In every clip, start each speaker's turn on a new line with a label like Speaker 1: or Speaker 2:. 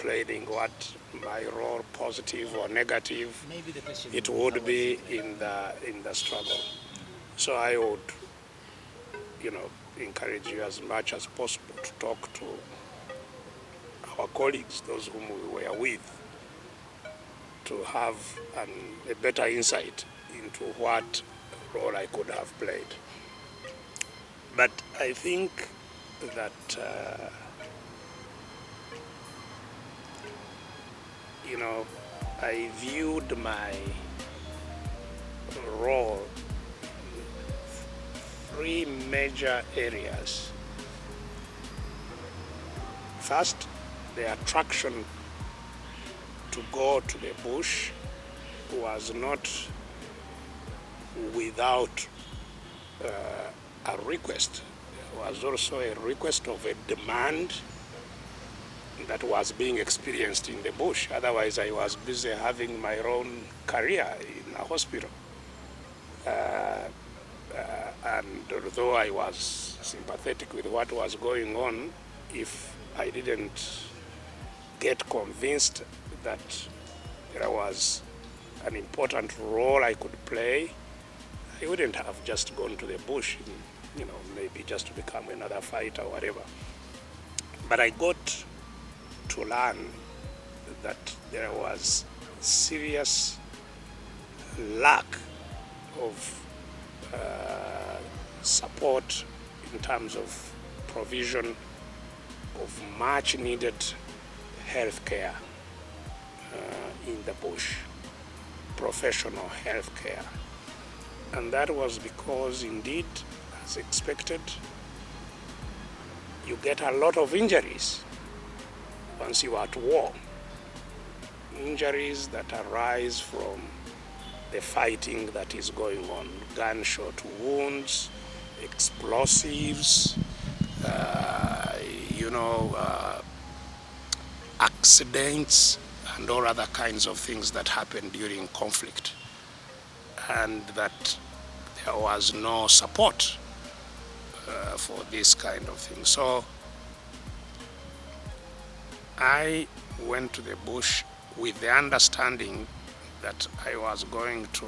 Speaker 1: explaining what my role, positive or negative, it would be in the struggle. So I would, encourage you as much as possible to talk to our colleagues, those whom we were with, to have a better insight into what role I could have played. But I think that, I viewed my role in three major areas. First, the attraction to go to the bush was not without a request. There was also a request of a demand that was being experienced in the bush. Otherwise, I was busy having my own career in a hospital. And although I was sympathetic with what was going on, if I didn't get convinced that there was an important role I could play, I wouldn't have just gone to the bush, maybe just to become another fighter or whatever. But I got to learn that there was serious lack of support in terms of provision of much needed health care in the bush, professional health care. And that was because, indeed, as expected, you get a lot of injuries once you are at war. Injuries that arise from the fighting that is going on, gunshot wounds, explosives, accidents, and all other kinds of things that happen during conflict. And that there was no support for this kind of thing. So I went to the bush with the understanding that I was going to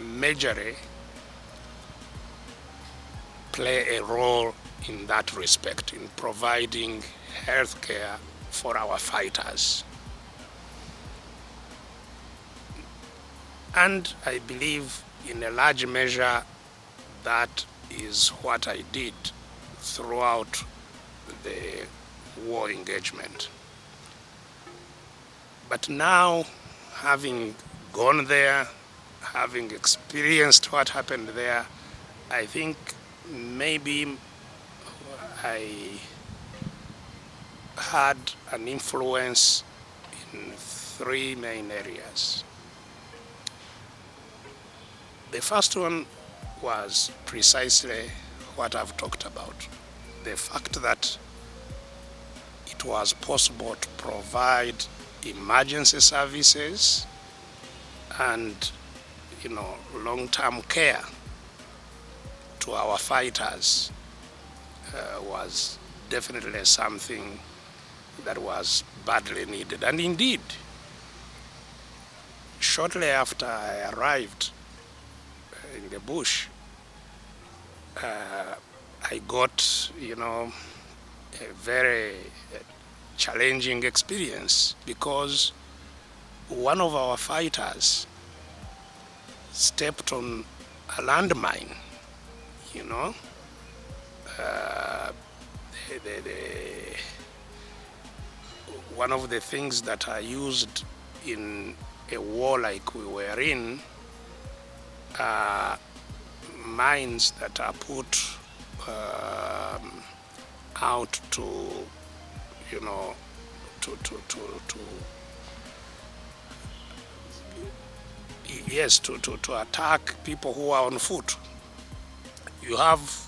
Speaker 1: majorly play a role in that respect, in providing health care for our fighters. And I believe in a large measure that is what I did throughout the war engagement. But now, having gone there, having experienced what happened there, I think maybe I had an influence in three main areas. The first one was precisely what I've talked about. The fact that it was possible to provide emergency services and, long-term care to our fighters was definitely something that was badly needed. And indeed, shortly after I arrived in the bush, I got, a very challenging experience, because one of our fighters stepped on a landmine, one of the things that are used in a war like we were in are mines that are put out to attack people who are on foot. You have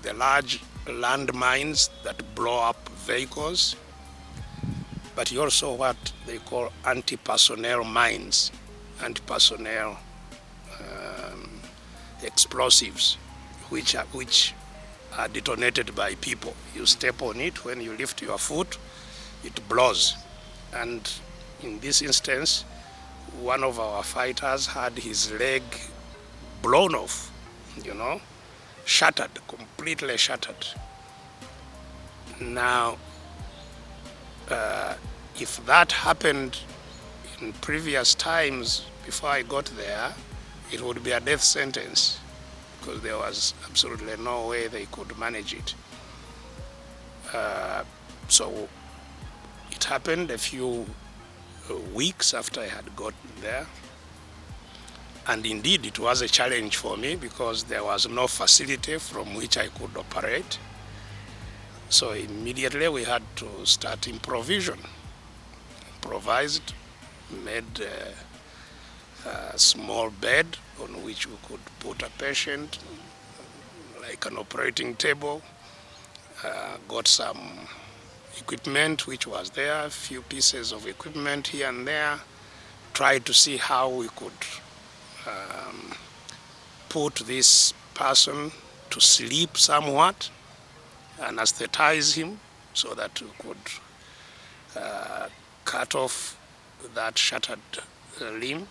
Speaker 1: the large land mines that blow up vehicles, but you also what they call anti-personnel mines, anti-personnel explosives, which are detonated by people. You step on it, when you lift your foot, it blows. And in this instance, one of our fighters had his leg blown off, shattered, completely shattered. Now, if that happened in previous times before I got there, it would be a death sentence, because there was absolutely no way they could manage it. So it happened a few weeks after I had gotten there. And indeed, it was a challenge for me because there was no facility from which I could operate. So immediately we had to start improvisation. Improvised, made a small bed on which we could put a patient, like an operating table. Got some equipment which was there, a few pieces of equipment here and there. Tried to see how we could put this person to sleep somewhat, anesthetize him so that we could cut off that shattered limb.